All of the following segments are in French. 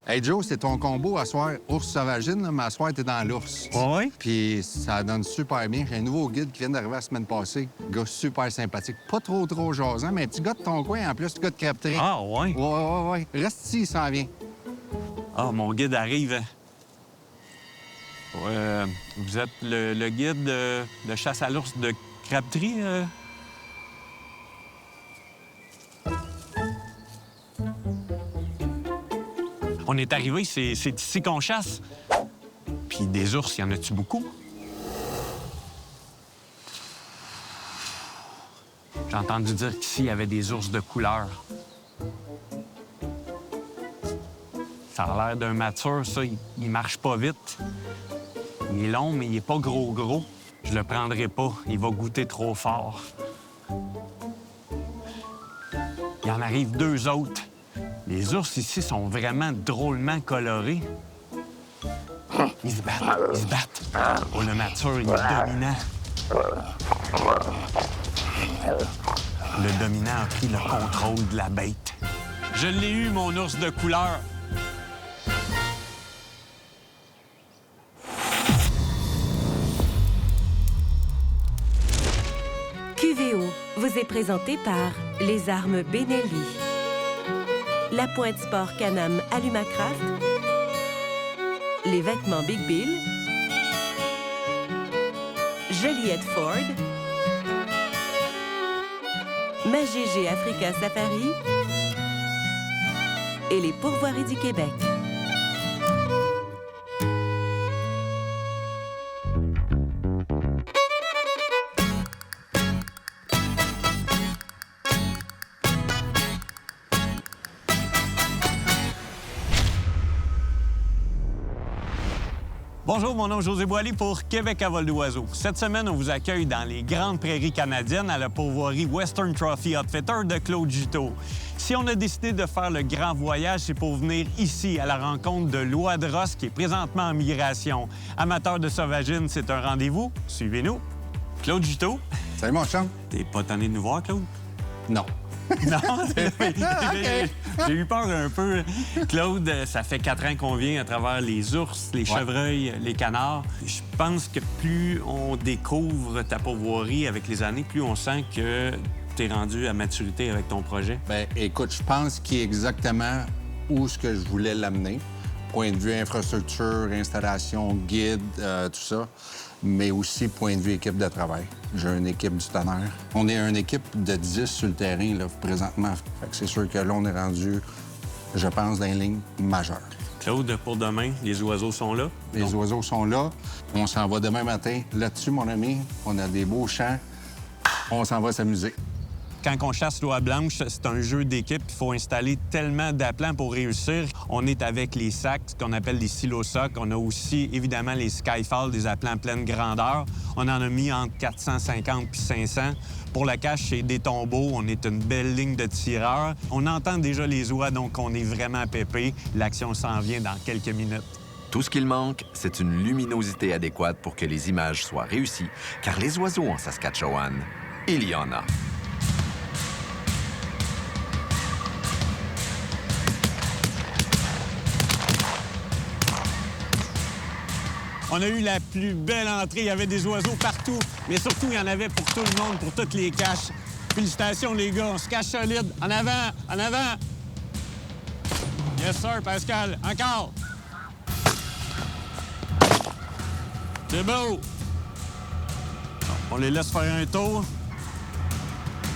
Hey Joe, c'est ton combo à soir ours sauvagine, là, mais à soir, t'es dans l'ours. Oui? Puis ça donne super bien. J'ai un nouveau guide qui vient d'arriver la semaine passée. Gars super sympathique. Pas trop jasant, mais un petit gars de ton coin, en plus, petit gars de crêperie. Ah, ouais? Ouais. Reste ici, il s'en vient. Ah, mon guide arrive. Vous êtes le guide de chasse à l'ours de Crabtree? On est arrivé, c'est ici qu'on chasse. Puis des ours, y en a-tu beaucoup? J'ai entendu dire qu'ici, il y avait des ours de couleur. Ça a l'air d'un mature, ça. Il marche pas vite. Il est long, mais il est pas gros. Je le prendrai pas. Il va goûter trop fort. Il en arrive 2 autres. Les ours ici sont vraiment drôlement colorés. Ils se battent. Oh, le mature, il est dominant. Le dominant a pris le contrôle de la bête. Je l'ai eu, mon ours de couleur. QVO vous est présenté par Les Armes Benelli, La Pointe Sport Can-Am Alumacraft, les vêtements Big Bill, Joliette Ford, Magégé Africa Safari et les Pourvoiries du Québec. Bonjour, mon nom est José Boily pour Québec à vol d'oiseau. Cette semaine, on vous accueille dans les grandes prairies canadiennes à la pourvoirie Western Trophy Outfitter de Claude Juteau. Si on a décidé de faire le grand voyage, c'est pour venir ici à la rencontre de Loa de Ross qui est présentement en migration. Amateur de sauvagine, c'est un rendez-vous. Suivez-nous. Claude Juteau. Salut, mon chum. T'es pas tanné de nous voir, Claude? Non. Non, j'ai eu peur un peu. Claude, ça fait 4 ans qu'on vient à travers les ours, les chevreuils, les canards. Je pense que plus on découvre ta pourvoirie avec les années, plus on sent que tu es rendu à maturité avec ton projet. Bien, écoute, je pense qu'il est exactement où ce que je voulais l'amener. Point de vue infrastructure, installation, guide, tout ça. Mais aussi point de vue équipe de travail. J'ai une équipe du tonnerre. On est une équipe de 10 sur le terrain, là, présentement. Fait que c'est sûr que là, on est rendu, je pense, dans une ligne majeure. Claude, pour demain, les oiseaux sont là? Les oiseaux sont là. On s'en va demain matin. Là-dessus, mon ami, on a des beaux champs. On s'en va s'amuser. Quand on chasse l'oie blanche, c'est un jeu d'équipe. Il faut installer tellement d'aplants pour réussir. On est avec les sacs, ce qu'on appelle les silos-sacs. On a aussi, évidemment, les Skyfall, des aplants pleine grandeur. On en a mis entre 450 puis 500. Pour la cache, c'est des tombeaux. On est une belle ligne de tireurs. On entend déjà les oies, donc on est vraiment pépé. L'action s'en vient dans quelques minutes. Tout ce qu'il manque, c'est une luminosité adéquate pour que les images soient réussies, car les oiseaux en Saskatchewan, il y en a. On a eu la plus belle entrée. Il y avait des oiseaux partout, mais surtout, il y en avait pour tout le monde, pour toutes les caches. Félicitations, les gars. On se cache solide. En avant, en avant. Yes, sir, Pascal. Encore. C'est beau. On les laisse faire un tour.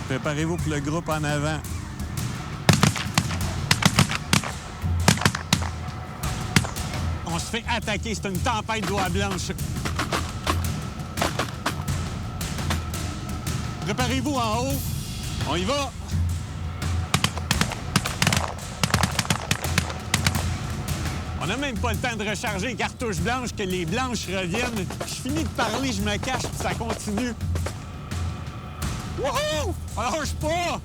Préparez-vous pour le groupe en avant. On se fait attaquer. C'est une tempête d'oie blanche. Préparez-vous en haut. On y va. On n'a même pas le temps de recharger les cartouches blanches que les blanches reviennent. Je finis de parler, je me cache, puis ça continue. Wouhou! On lâche pas!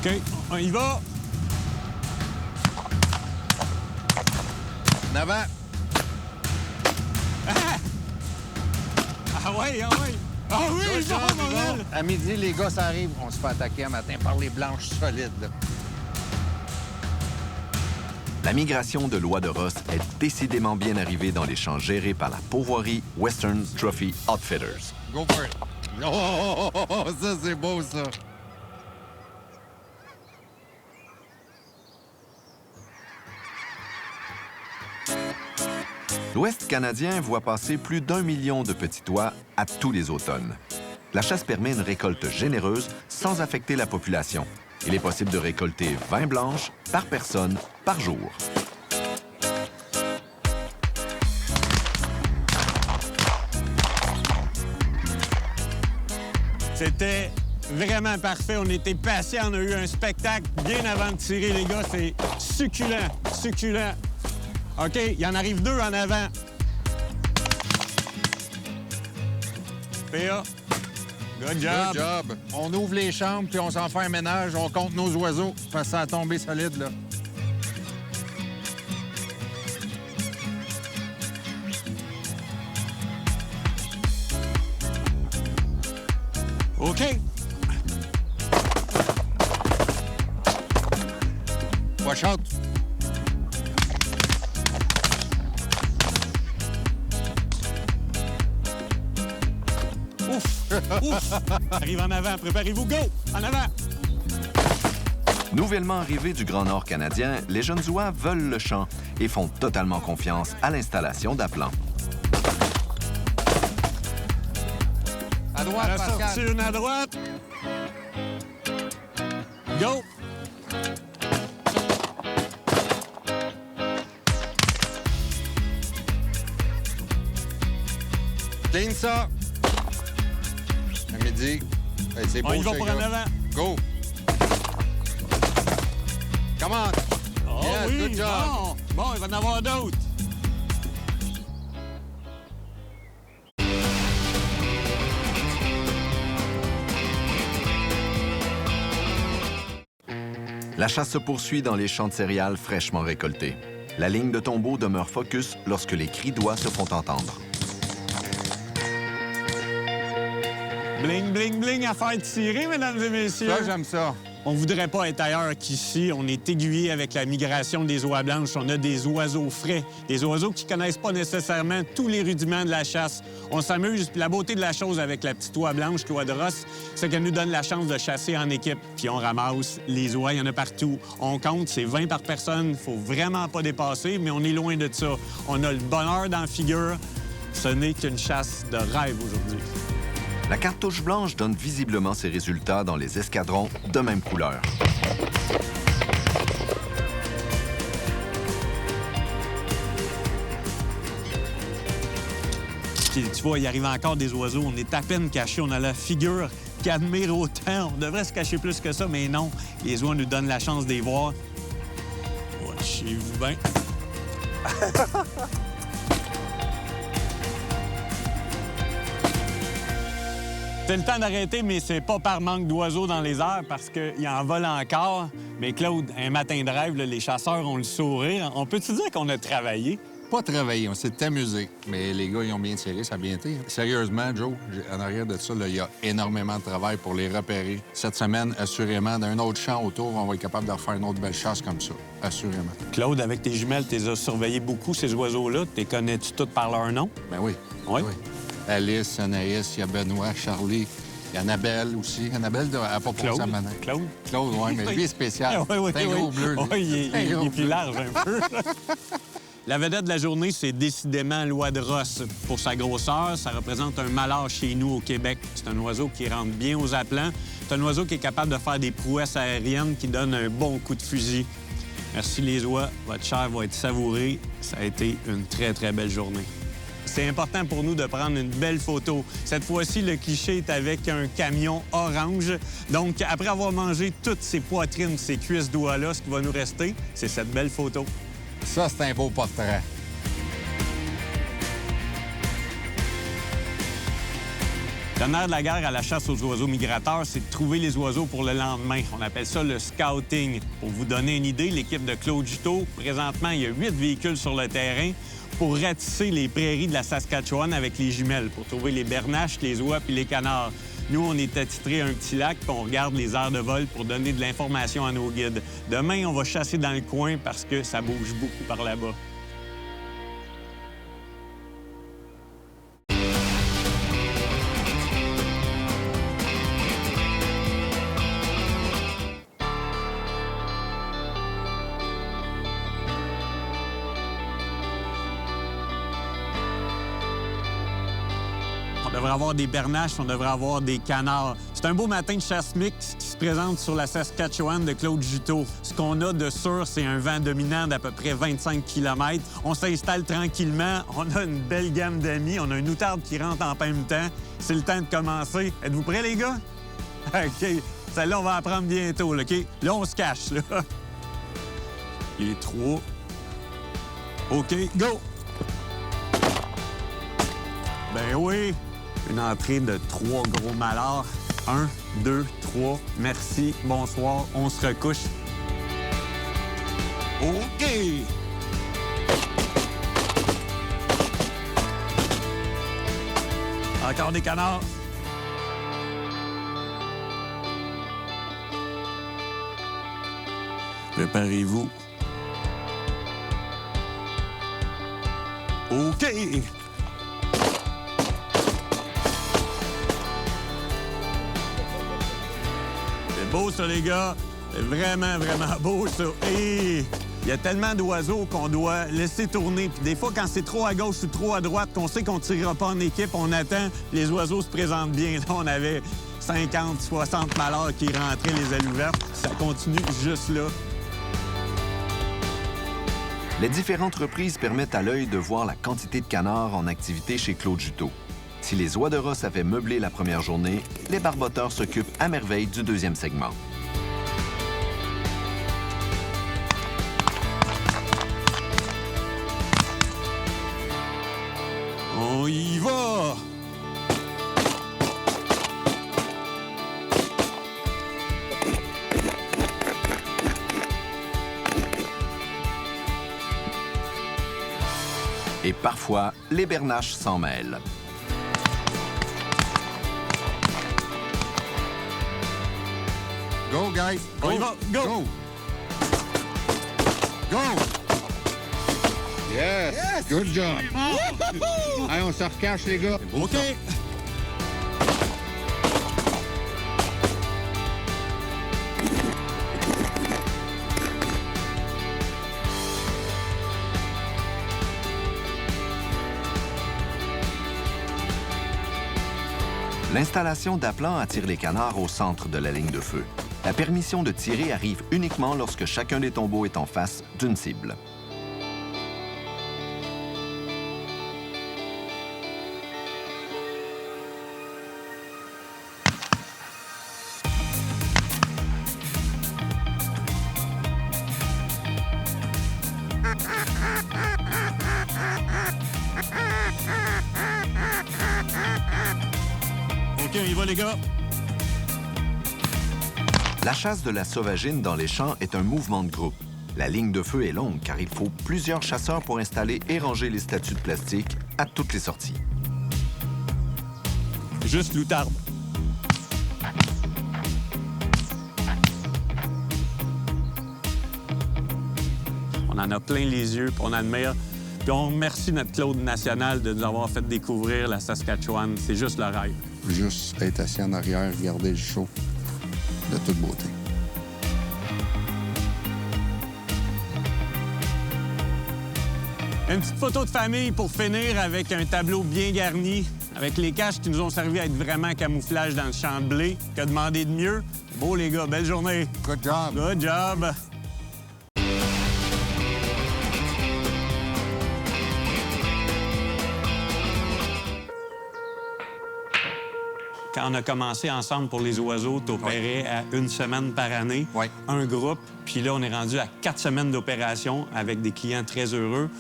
OK, on y va. En avant. Ah ouais, ah ouais. Ah oui, Good ça job, va, mon Hugo. gars. À midi, les gars, ça arrive. On se fait attaquer un matin par les blanches solides. Là. La migration de l'oie de Ross est décidément bien arrivée dans les champs gérés par la pourvoirie Western Trophy Outfitters. Go for it. Oh, ça, c'est beau, ça. L'Ouest canadien voit passer plus d'1 million de petits oies à tous les automnes. La chasse permet une récolte généreuse sans affecter la population. Il est possible de récolter 20 blanches par personne par jour. C'était vraiment parfait. On était patients. On a eu un spectacle bien avant de tirer, les gars. C'est succulent, succulent. OK, il y en arrive 2 en avant. PA, good job. Good job. On ouvre les chambres, puis on s'en fait un ménage. On compte nos oiseaux, parce que ça a tombé solide, là. OK. Watch out. Ouf, ouf. Arrive en avant. Préparez-vous. Go! En avant. Nouvellement arrivés du Grand Nord canadien, les jeunes oies veulent le champ et font totalement confiance à l'installation d'aplants. À droite, On a sorti Pascal. une à droite. Go! Clean ça. À midi. Hey, c'est beau, On y va ces pour gars. en avant. Go. Come on. Oh Yes, oui, good job. bon. Bon, il va en avoir d'autres. La chasse se poursuit dans les champs de céréales fraîchement récoltés. La ligne de tombeau demeure focus lorsque les cris d'oies se font entendre. Bling, bling, bling à faire tirer, mesdames et messieurs. Ça, j'aime ça. On voudrait pas être ailleurs qu'ici. On est aiguillé avec la migration des oies blanches. On a des oiseaux frais, des oiseaux qui connaissent pas nécessairement tous les rudiments de la chasse. On s'amuse. Puis la beauté de la chose avec la petite oie blanche, l'oie de Ross, c'est qu'elle nous donne la chance de chasser en équipe. Puis on ramasse les oies, il y en a partout. On compte, c'est 20 par personne. Faut vraiment pas dépasser, mais on est loin de ça. On a le bonheur dans la figure. Ce n'est qu'une chasse de rêve aujourd'hui. La cartouche blanche donne visiblement ses résultats dans les escadrons de même couleur. Puis, tu vois, il arrive encore des oiseaux. On est à peine cachés. On a la figure qui admire autant. On devrait se cacher plus que ça, mais non. Les oies nous donnent la chance de les voir. Watchez-vous bien. C'est le temps d'arrêter, mais c'est pas par manque d'oiseaux dans les airs, parce qu'il en vole encore. Mais Claude, un matin de rêve, là, les chasseurs ont le sourire. On peut-tu dire qu'on a travaillé? Pas travailler, on s'est amusé. Mais les gars, ils ont bien tiré, ça a bien été. Sérieusement, Joe, en arrière de ça, là, il y a énormément de travail pour les repérer. Cette semaine, assurément, d'un autre champ autour, on va être capable de refaire une autre belle chasse comme ça. Assurément. Claude, avec tes jumelles, tu les as surveillés beaucoup, ces oiseaux-là. Tu les connais-tu tous par leur nom? Ben oui. Oui. Oui. Alice, Anaïs, il y a Benoît, Charlie, il y a Annabelle aussi. Annabelle, elle n'a pas passé à manin. Claude? Claude, oui, mais lui est spécial. Oui, oui, c'est un oui. gros bleu, lui. Oui, il C'est un gros est plus bleu. large un peu. La vedette de la journée, c'est décidément l'oie de Ross. Pour sa grosseur, ça représente un malheur chez nous au Québec. C'est un oiseau qui rentre bien aux appelants. C'est un oiseau qui est capable de faire des prouesses aériennes qui donnent un bon coup de fusil. Merci les oies. Votre chair va être savourée. Ça a été une très, très belle journée. C'est important pour nous de prendre une belle photo. Cette fois-ci, le cliché est avec un camion orange. Donc, après avoir mangé toutes ces poitrines, ces cuisses d'oies-là, ce qui va nous rester, c'est cette belle photo. Ça, c'est un beau portrait. Le nerf de la guerre à la chasse aux oiseaux migrateurs, c'est de trouver les oiseaux pour le lendemain. On appelle ça le scouting. Pour vous donner une idée, l'équipe de Claude Juteau, présentement, il y a 8 véhicules sur le terrain pour ratisser les prairies de la Saskatchewan avec les jumelles, pour trouver les bernaches, les oies puis les canards. Nous, on est attitrés à un petit lac, puis on regarde les aires de vol pour donner de l'information à nos guides. Demain, on va chasser dans le coin parce que ça bouge beaucoup par là-bas. On devrait avoir des bernaches, on devrait avoir des canards. C'est un beau matin de chasse mixte qui se présente sur la Saskatchewan de Claude Juteau. Ce qu'on a de sûr, c'est un vent dominant d'à peu près 25 km. On s'installe tranquillement. On a une belle gamme d'amis. On a une outarde qui rentre en même temps. C'est le temps de commencer. Êtes-vous prêts, les gars? OK. Celle-là, on va apprendre bientôt, là, OK? Là, on se cache, là. Il est 3. OK, go! Ben oui! Une entrée de 3 gros malards. 1, 2, 3. Merci. Bonsoir. On se recouche. OK! Encore des canards. Préparez-vous. OK! Beau, ça, les gars. C'est vraiment, vraiment beau, ça. Et il y a tellement d'oiseaux qu'on doit laisser tourner. Puis des fois, quand c'est trop à gauche ou trop à droite, qu'on sait qu'on ne tirera pas en équipe, on attend, les oiseaux se présentent bien. Là, on avait 50, 60 malards qui rentraient les ailes ouvertes. Ça continue juste là. Les différentes reprises permettent à l'œil de voir la quantité de canards en activité chez Claude Juteau. Si les oies de Ross avaient meublé la première journée, les barboteurs s'occupent à merveille du deuxième segment. On y va! Et parfois, les bernaches s'en mêlent. Go, guys! On y va! Go! Go! Go! Yes! Good job! Allez, on se recache, les gars. OK! L'installation d'aplats attire les canards au centre de la ligne de feu. La permission de tirer arrive uniquement lorsque chacun des tombeaux est en face d'une cible. OK, on y va, les gars. La chasse de la sauvagine dans les champs est un mouvement de groupe. La ligne de feu est longue car il faut plusieurs chasseurs pour installer et ranger les statues de plastique à toutes les sorties. Juste l'outarde. On en a plein les yeux, puis on admire. Puis on remercie notre Claude National de nous avoir fait découvrir la Saskatchewan. C'est juste le rêve. Juste être assis en arrière, regarder le show de toute beauté. Une petite photo de famille pour finir avec un tableau bien garni, avec les caches qui nous ont servi à être vraiment camouflage dans le champ de blé. Que demander de mieux? Beau, les gars, belle journée. Good job! Good job! Quand on a commencé ensemble pour les oiseaux, t'opérais à 1 semaine par année, Oui. un groupe. Puis là, on est rendu à 4 semaines d'opération avec des clients très heureux.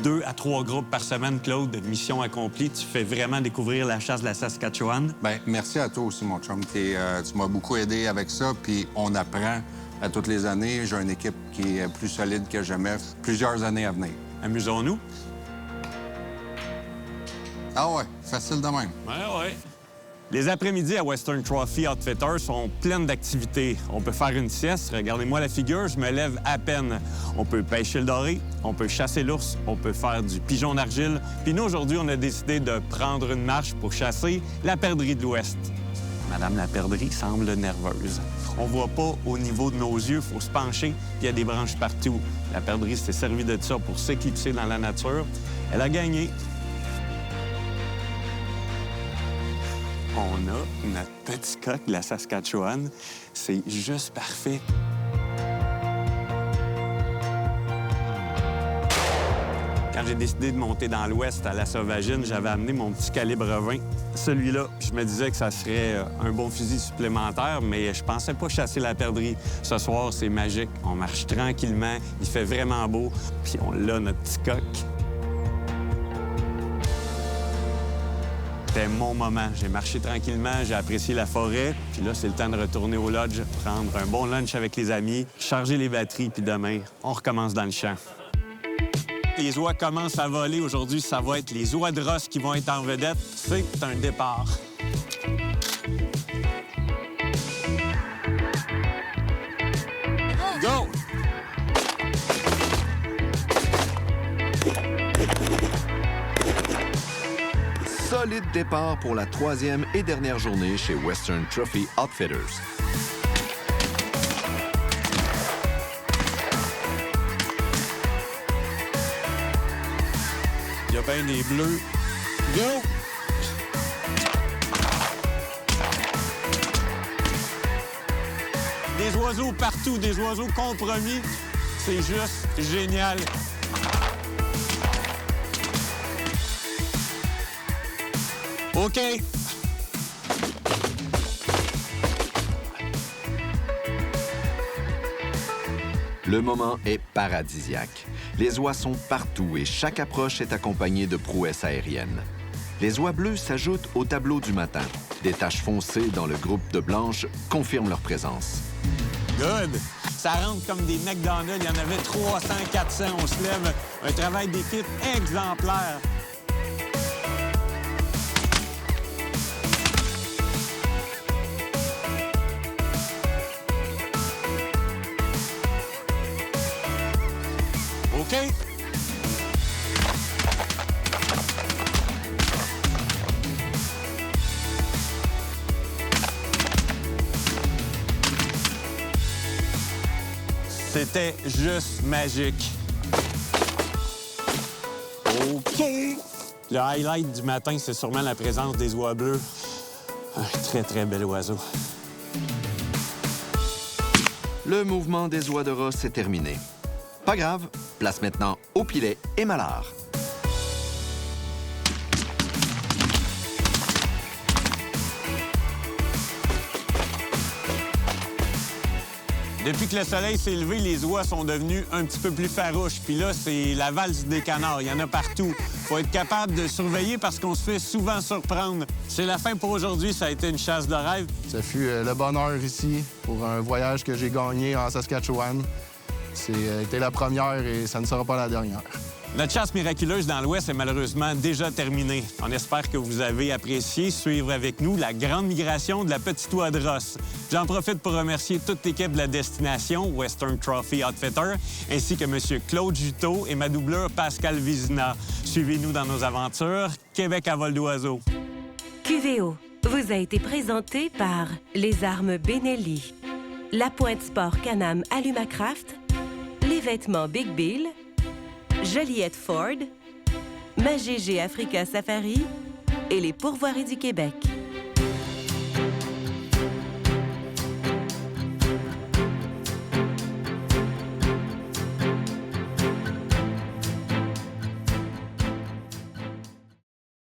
2 à 3 groupes par semaine, Claude. Mission accomplie. Tu fais vraiment découvrir la chasse de la Saskatchewan. Bien, merci à toi aussi, mon chum. Tu m'as beaucoup aidé avec ça, puis on apprend à toutes les années. J'ai une équipe qui est plus solide que jamais. Plusieurs années à venir. Amusons-nous. Ah ouais, facile de même. Ouais. Les après-midi à Western Trophy Outfitters sont pleines d'activités. On peut faire une sieste, regardez-moi la figure, je me lève à peine. On peut pêcher le doré, on peut chasser l'ours, on peut faire du pigeon d'argile. Puis nous, aujourd'hui, on a décidé de prendre une marche pour chasser la perdrix de l'Ouest. Madame la perdrix semble nerveuse. On voit pas au niveau de nos yeux, faut se pencher, puis il y a des branches partout. La perdrix s'est servie de ça pour s'éclipser dans la nature. Elle a gagné. On a notre petit coq de la Saskatchewan. C'est juste parfait. Quand j'ai décidé de monter dans l'Ouest à la Sauvagine, j'avais amené mon petit calibre 20. Celui-là, je me disais que ça serait un bon fusil supplémentaire, mais je pensais pas chasser la perdrix. Ce soir, c'est magique. On marche tranquillement, il fait vraiment beau, puis on l'a, notre petit coq. C'était mon moment. J'ai marché tranquillement, j'ai apprécié la forêt. Puis là, c'est le temps de retourner au lodge, prendre un bon lunch avec les amis, charger les batteries, puis demain, on recommence dans le champ. Les oies commencent à voler. Aujourd'hui, ça va être les oies de Ross qui vont être en vedette. C'est un départ. Go! Solide départ pour la troisième et dernière journée chez Western Trophy Outfitters. Il y a bien des bleus. Go! Des oiseaux partout, des oiseaux compromis. C'est juste génial. OK. Le moment est paradisiaque. Les oies sont partout et chaque approche est accompagnée de prouesses aériennes. Les oies bleues s'ajoutent au tableau du matin. Des taches foncées dans le groupe de blanches confirment leur présence. Good! Ça rentre comme des McDonald's. Il y en avait 300, 400. On se lève. Un travail d'équipe exemplaire. OK? C'était juste magique. OK! Le highlight du matin, c'est sûrement la présence des oies bleues. Un très, très bel oiseau. Le mouvement des oies de Ross est terminé. Pas grave, place maintenant au pilet et malard. Depuis que le soleil s'est levé, les oies sont devenues un petit peu plus farouches. Puis là, c'est la valse des canards. Il y en a partout. Faut être capable de surveiller parce qu'on se fait souvent surprendre. C'est la fin pour aujourd'hui. Ça a été une chasse de rêve. Ça fut le bonheur ici pour un voyage que j'ai gagné en Saskatchewan. C'était la première et ça ne sera pas la dernière. Notre chasse miraculeuse dans l'Ouest est malheureusement déjà terminée. On espère que vous avez apprécié suivre avec nous la grande migration de la petite oie de Ross. J'en profite pour remercier toute l'équipe de la destination Western Trophy Outfitter, ainsi que M. Claude Juteau et ma doubleur Pascal Vizina. Suivez-nous dans nos aventures. Québec à vol d'oiseau. QVO vous a été présenté par Les Armes Benelli, La Pointe Sport Can-Am Alumacraft, les vêtements Big Bill, Joliette Ford, Magégé Africa Safari et les Pourvoiries du Québec.